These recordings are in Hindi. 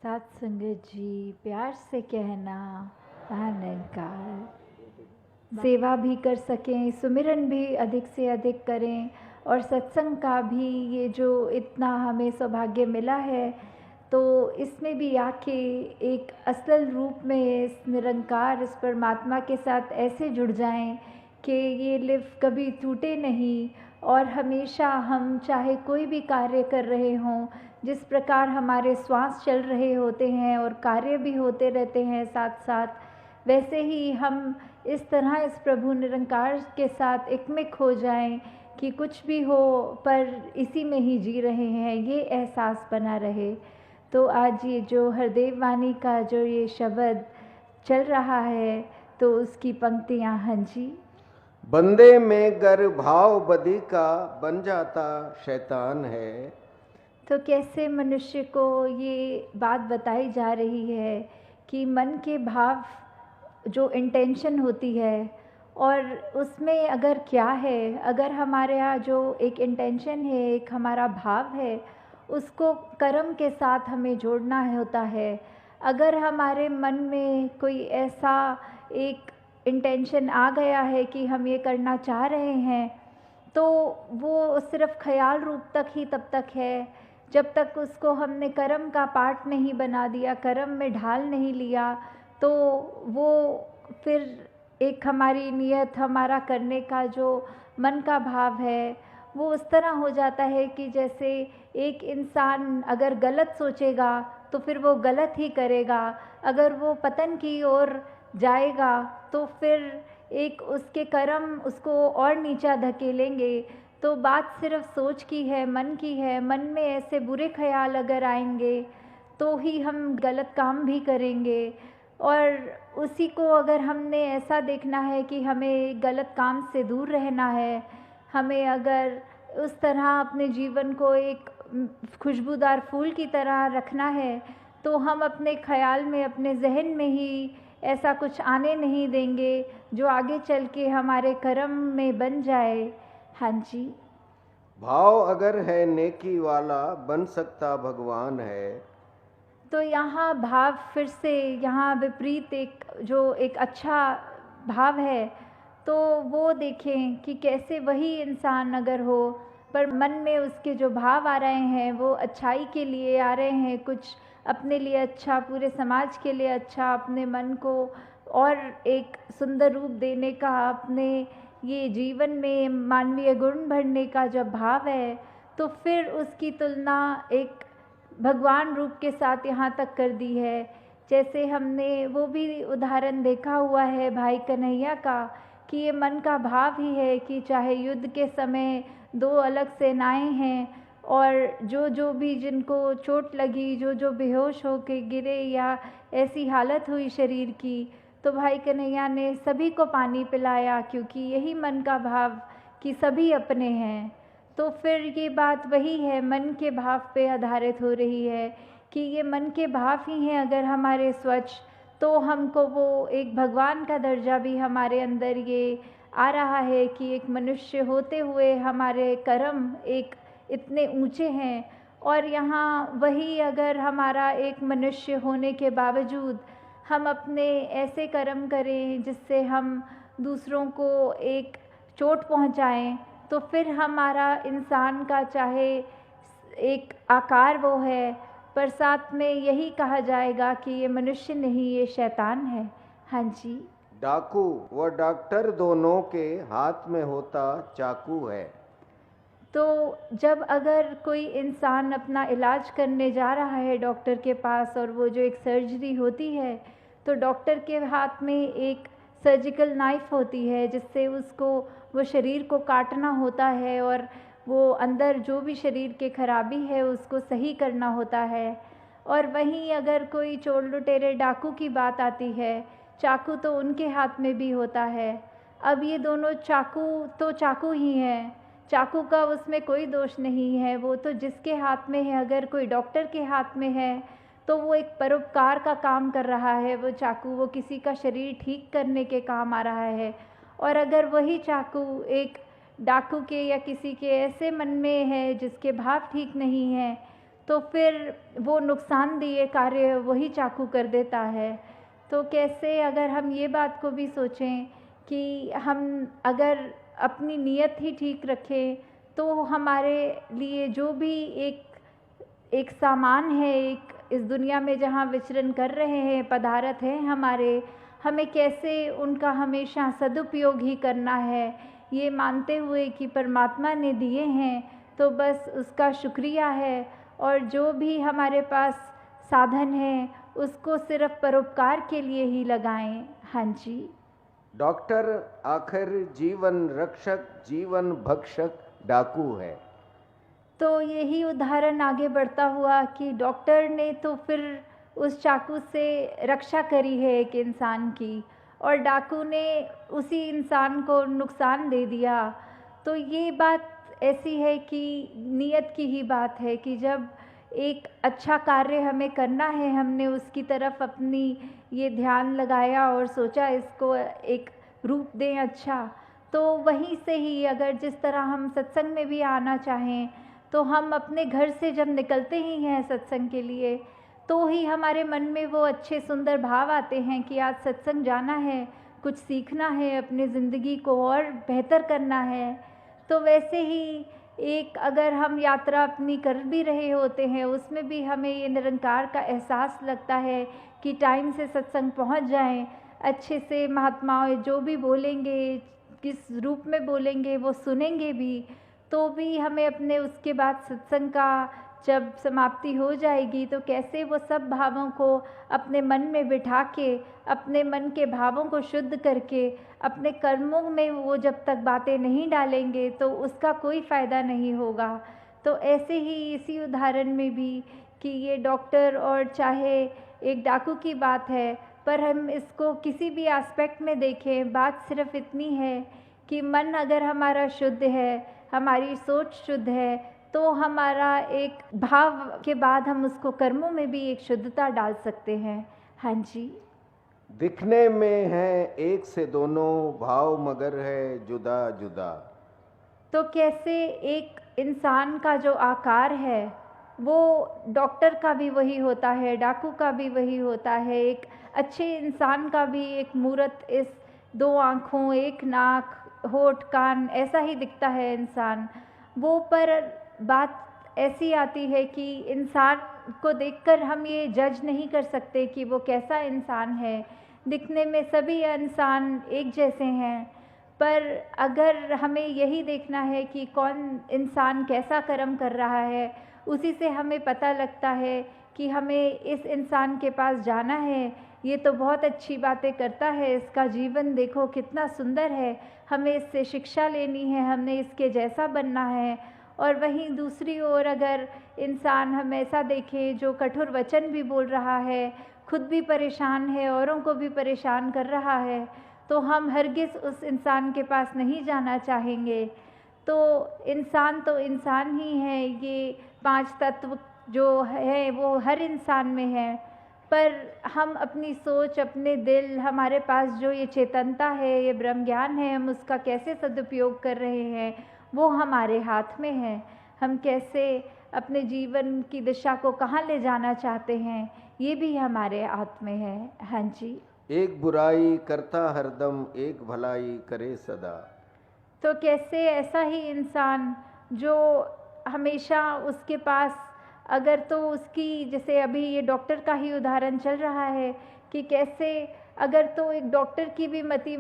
सात संगत जी, प्यार से कहना निरंकार। सेवा भी कर सकें, सुमिरन भी अधिक से अधिक करें, और सत्संग का भी ये जो इतना हमें सौभाग्य मिला है, तो इसमें भी आके एक असल रूप में इस निरंकार, इस परमात्मा के साथ ऐसे जुड़ जाएं कि ये लिव कभी टूटे नहीं। और हमेशा हम चाहे कोई भी कार्य कर रहे हों, जिस प्रकार हमारे श्वास चल रहे होते हैं और कार्य भी होते रहते हैं साथ साथ, वैसे ही हम इस तरह इस प्रभु निरंकार के साथ एकमिक हो जाएं कि कुछ भी हो पर इसी में ही जी रहे हैं, ये एहसास बना रहे। तो आज ये जो हरदेव वाणी का जो ये शब्द चल रहा है, तो उसकी पंक्तियाँ। हाँ जी। बंदे में गर भाव बदी का बन जाता शैतान है। तो कैसे मनुष्य को ये बात बताई जा रही है कि मन के भाव, जो इंटेंशन होती है, और उसमें अगर क्या है, अगर हमारे यहाँ जो एक इंटेंशन है, एक हमारा भाव है, उसको कर्म के साथ हमें जोड़ना होता है। अगर हमारे मन में कोई ऐसा एक इंटेंशन आ गया है कि हम ये करना चाह रहे हैं, तो वो सिर्फ ख्याल रूप तक ही तब तक है जब तक उसको हमने कर्म का पार्ट नहीं बना दिया, कर्म में ढाल नहीं लिया। तो वो फिर एक हमारी नियत, हमारा करने का जो मन का भाव है, वो उस तरह हो जाता है कि जैसे एक इंसान अगर गलत सोचेगा तो फिर वो गलत ही करेगा, अगर वो पतन की ओर जाएगा तो फिर एक उसके कर्म उसको और नीचा धकेलेंगे। तो बात सिर्फ सोच की है, मन की है। मन में ऐसे बुरे ख्याल अगर आएंगे तो ही हम गलत काम भी करेंगे, और उसी को अगर हमने ऐसा देखना है कि हमें गलत काम से दूर रहना है, हमें अगर उस तरह अपने जीवन को एक खुशबूदार फूल की तरह रखना है, तो हम अपने ख्याल में, अपने जहन में ही ऐसा कुछ आने नहीं देंगे जो आगे चल के हमारे कर्म में बन जाए। हाँ जी। भाव अगर है नेकी वाला बन सकता भगवान है। तो यहाँ भाव फिर से, यहाँ विपरीत एक जो एक अच्छा भाव है, तो वो देखें कि कैसे वही इंसान अगर हो पर मन में उसके जो भाव आ रहे हैं वो अच्छाई के लिए आ रहे हैं, कुछ अपने लिए अच्छा, पूरे समाज के लिए अच्छा, अपने मन को और एक सुंदर रूप देने का, अपने ये जीवन में मानवीय गुण भरने का जब भाव है, तो फिर उसकी तुलना एक भगवान रूप के साथ यहाँ तक कर दी है। जैसे हमने वो भी उदाहरण देखा हुआ है भाई कन्हैया का, कि ये मन का भाव ही है कि चाहे युद्ध के समय दो अलग सेनाएं हैं, और जो जो भी जिनको चोट लगी, जो जो बेहोश होके गिरे या ऐसी हालत हुई शरीर की, तो भाई कन्हैया ने सभी को पानी पिलाया, क्योंकि यही मन का भाव कि सभी अपने हैं। तो फिर ये बात वही है, मन के भाव पे आधारित हो रही है कि ये मन के भाव ही हैं अगर हमारे स्वच्छ, तो हमको वो एक भगवान का दर्जा भी हमारे अंदर ये आ रहा है कि एक मनुष्य होते हुए हमारे कर्म एक इतने ऊंचे हैं। और यहाँ वही अगर हमारा एक मनुष्य होने के बावजूद हम अपने ऐसे कर्म करें जिससे हम दूसरों को एक चोट पहुँचाएं, तो फिर हमारा इंसान का चाहे एक आकार वो है, पर साथ में यही कहा जाएगा कि ये मनुष्य नहीं, ये शैतान है। हाँ जी। डाकू व डॉक्टर दोनों के हाथ में होता चाकू है। तो जब अगर कोई इंसान अपना इलाज करने जा रहा है डॉक्टर के पास, और वो जो एक सर्जरी होती है, तो डॉक्टर के हाथ में एक सर्जिकल नाइफ होती है जिससे उसको वो शरीर को काटना होता है, और वो अंदर जो भी शरीर के खराबी है उसको सही करना होता है। और वहीं अगर कोई चोर लुटेरे डाकू की बात आती है, चाकू तो उनके हाथ में भी होता है। अब ये दोनों चाकू तो चाकू ही हैं, चाकू का उसमें कोई दोष नहीं है, वो तो जिसके हाथ में है, अगर कोई डॉक्टर के हाथ में है तो वो एक परोपकार का काम कर रहा है, वो चाकू वो किसी का शरीर ठीक करने के काम आ रहा है। और अगर वही चाकू एक डाकू के या किसी के ऐसे मन में है जिसके भाव ठीक नहीं है, तो फिर वो नुकसानदेह कार्य वही चाकू कर देता है। तो कैसे अगर हम ये बात को भी सोचें कि हम अगर अपनी नीयत ही ठीक रखें तो हमारे लिए जो भी एक सामान है, एक इस दुनिया में जहाँ विचरण कर रहे हैं, पदार्थ हैं हमारे, हमें कैसे उनका हमेशा सदुपयोग ही करना है, ये मानते हुए कि परमात्मा ने दिए हैं तो बस उसका शुक्रिया है। और जो भी हमारे पास साधन है उसको सिर्फ परोपकार के लिए ही लगाएं। हाँ जी। डॉक्टर आखिर जीवन रक्षक, जीवन भक्षक डाकू है। तो यही उदाहरण आगे बढ़ता हुआ कि डॉक्टर ने तो फिर उस चाकू से रक्षा करी है एक इंसान की, और डाकू ने उसी इंसान को नुकसान दे दिया। तो ये बात ऐसी है कि नीयत की ही बात है कि जब एक अच्छा कार्य हमें करना है, हमने उसकी तरफ अपनी ये ध्यान लगाया और सोचा इसको एक रूप दें अच्छा, तो वहीं से ही अगर जिस तरह हम सत्संग में भी आना चाहें तो हम अपने घर से जब निकलते ही हैं सत्संग के लिए तो ही हमारे मन में वो अच्छे सुंदर भाव आते हैं कि आज सत्संग जाना है, कुछ सीखना है, अपनी ज़िंदगी को और बेहतर करना है। तो वैसे ही एक अगर हम यात्रा अपनी कर भी रहे होते हैं उसमें भी हमें ये निरंकार का एहसास लगता है कि टाइम से सत्संग पहुंच जाएं, अच्छे से महात्माओं जो भी बोलेंगे, किस रूप में बोलेंगे वो सुनेंगे भी, तो भी हमें अपने उसके बाद सत्संग का जब समाप्ति हो जाएगी तो कैसे वो सब भावों को अपने मन में बिठा के, अपने मन के भावों को शुद्ध करके अपने कर्मों में वो जब तक बातें नहीं डालेंगे तो उसका कोई फ़ायदा नहीं होगा। तो ऐसे ही इसी उदाहरण में भी कि ये डॉक्टर और चाहे एक डाकू की बात है, पर हम इसको किसी भी एस्पेक्ट में देखें, बात सिर्फ इतनी है कि मन अगर हमारा शुद्ध है, हमारी सोच शुद्ध है, तो हमारा एक भाव के बाद हम उसको कर्मों में भी एक शुद्धता डाल सकते हैं। हाँ जी। दिखने में है एक से दोनों, भाव मगर है जुदा जुदा। तो कैसे एक इंसान का जो आकार है वो डॉक्टर का भी वही होता है, डाकू का भी वही होता है, एक अच्छे इंसान का भी एक मूर्त इस दो आँखों, एक नाक, होठ, कान ऐसा ही दिखता है इंसान वो। पर बात ऐसी आती है कि इंसान को देखकर हम ये जज नहीं कर सकते कि वो कैसा इंसान है। दिखने में सभी इंसान एक जैसे हैं, पर अगर हमें यही देखना है कि कौन इंसान कैसा कर्म कर रहा है, उसी से हमें पता लगता है कि हमें इस इंसान के पास जाना है, ये तो बहुत अच्छी बातें करता है, इसका जीवन देखो कितना सुंदर है, हमें इससे शिक्षा लेनी है, हमें इसके जैसा बनना है। और वहीं दूसरी ओर अगर इंसान हम ऐसा देखें जो कठोर वचन भी बोल रहा है, खुद भी परेशान है, औरों को भी परेशान कर रहा है, तो हम हरगिज़ उस इंसान के पास नहीं जाना चाहेंगे। तो इंसान ही है, ये 5 तत्व जो है वो हर इंसान में है, पर हम अपनी सोच, अपने दिल, हमारे पास जो ये चेतनता है, ये ब्रह्म ज्ञान है, हम उसका कैसे सदुपयोग कर रहे हैं वो हमारे हाथ में है। हम कैसे अपने जीवन की दिशा को कहाँ ले जाना चाहते हैं ये भी हमारे हाथ में है। हाँ जी। एक बुराई करता हरदम, एक भलाई करे सदा। तो कैसे ऐसा ही इंसान जो हमेशा उसके पास अगर तो उसकी, जैसे अभी ये डॉक्टर का ही उदाहरण चल रहा है कि कैसे अगर तो एक डॉक्टर की भी मति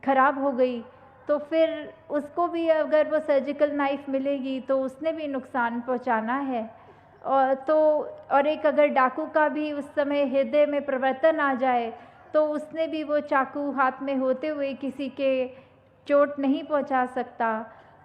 खराब हो गई तो फिर उसको भी अगर वो सर्जिकल नाइफ मिलेगी तो उसने भी नुकसान पहुंचाना है। और एक अगर डाकू का भी उस समय हृदय में परिवर्तन आ जाए तो उसने भी वो चाकू हाथ में होते हुए किसी के चोट नहीं पहुंचा सकता।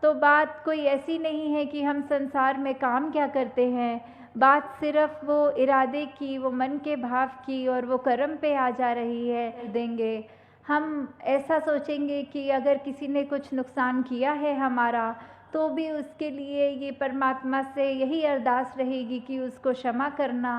तो बात कोई ऐसी नहीं है कि हम संसार में काम क्या करते हैं, बात सिर्फ वो इरादे की, वो मन के भाव की और वो कर्म पे आ जा रही है। देंगे हम ऐसा सोचेंगे कि अगर किसी ने कुछ नुकसान किया है हमारा तो भी उसके लिए ये परमात्मा से यही अरदास रहेगी कि उसको क्षमा करना।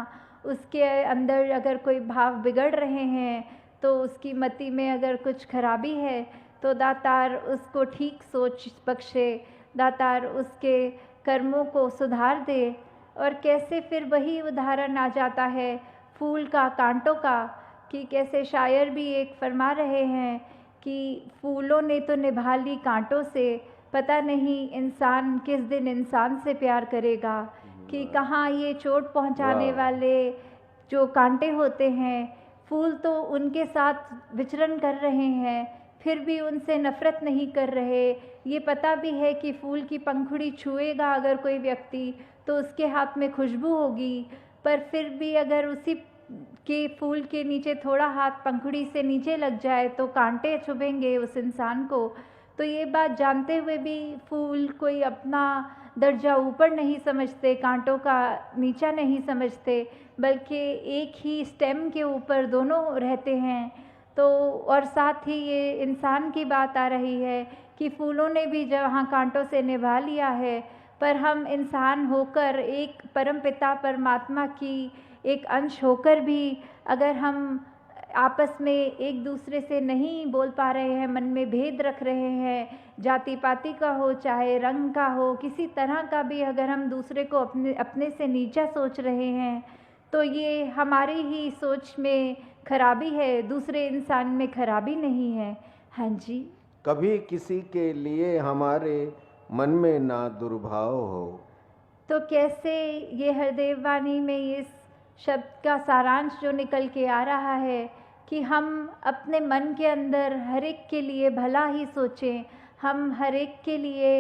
उसके अंदर अगर कोई भाव बिगड़ रहे हैं तो उसकी मति में अगर कुछ खराबी है तो दातार उसको ठीक सोच बख्शे, दातार उसके कर्मों को सुधार दे और कैसे फिर वही उदाहरण आ जाता है फूल का, कांटों का, कि कैसे शायर भी एक फरमा रहे हैं कि फूलों ने तो निभा ली कांटों से, पता नहीं इंसान किस दिन इंसान से प्यार करेगा। कि कहाँ ये चोट पहुंचाने वाह। वाले जो कांटे होते हैं, फूल तो उनके साथ विचरण कर रहे हैं, फिर भी उनसे नफ़रत नहीं कर रहे। ये पता भी है कि फूल की पंखुड़ी छुएगा अगर कोई व्यक्ति तो उसके हाथ में खुशबू होगी, पर फिर भी अगर उसी के फूल के नीचे थोड़ा हाथ पंखुड़ी से नीचे लग जाए तो कांटे चुभेंगे उस इंसान को। तो ये बात जानते हुए भी फूल कोई अपना दर्जा ऊपर नहीं समझते, कांटों का नीचा नहीं समझते, बल्कि एक ही स्टेम के ऊपर दोनों रहते हैं। तो और साथ ही ये इंसान की बात आ रही है कि फूलों ने भी जहाँ कांटों से निभा लिया है, पर हम इंसान होकर एक परमपिता परमात्मा की एक अंश होकर भी अगर हम आपस में एक दूसरे से नहीं बोल पा रहे हैं, मन में भेद रख रहे हैं, जाति पाति का हो चाहे रंग का हो, किसी तरह का भी अगर हम दूसरे को अपने से नीचा सोच रहे हैं, तो ये हमारी ही सोच में खराबी है, दूसरे इंसान में खराबी नहीं है। हाँ जी। कभी किसी के लिए हमारे मन में ना दुर्भाव हो। तो कैसे ये हरदेव वाणी में ये शब्द का सारांश जो निकल के आ रहा है कि हम अपने मन के अंदर हर एक के लिए भला ही सोचें, हम हर एक के लिए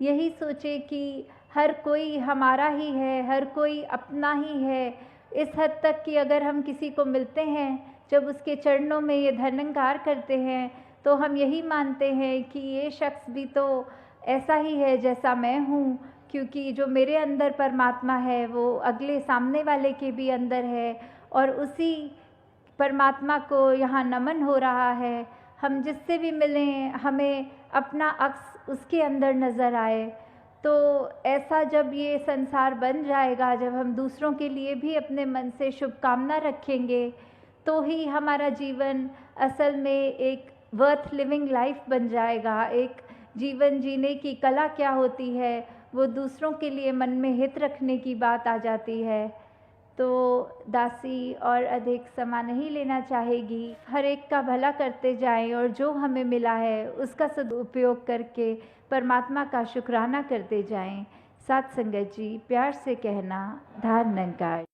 यही सोचें कि हर कोई हमारा ही है, हर कोई अपना ही है। इस हद तक कि अगर हम किसी को मिलते हैं, जब उसके चरणों में ये धर्मंकार करते हैं, तो हम यही मानते हैं कि ये शख्स भी तो ऐसा ही है जैसा मैं हूँ, क्योंकि जो मेरे अंदर परमात्मा है वो अगले सामने वाले के भी अंदर है, और उसी परमात्मा को यहाँ नमन हो रहा है। हम जिससे भी मिलें हमें अपना अक्स उसके अंदर नज़र आए। तो ऐसा जब ये संसार बन जाएगा, जब हम दूसरों के लिए भी अपने मन से शुभकामना रखेंगे, तो ही हमारा जीवन असल में एक वर्थ लिविंग लाइफ बन जाएगा। एक जीवन जीने की कला क्या होती है, वो दूसरों के लिए मन में हित रखने की बात आ जाती है। तो दासी और अधिक समय नहीं लेना चाहेगी, हर एक का भला करते जाएं और जो हमें मिला है उसका सदुपयोग करके परमात्मा का शुक्राना करते जाएं। साथ संगत जी, प्यार से कहना, धन्यवाद।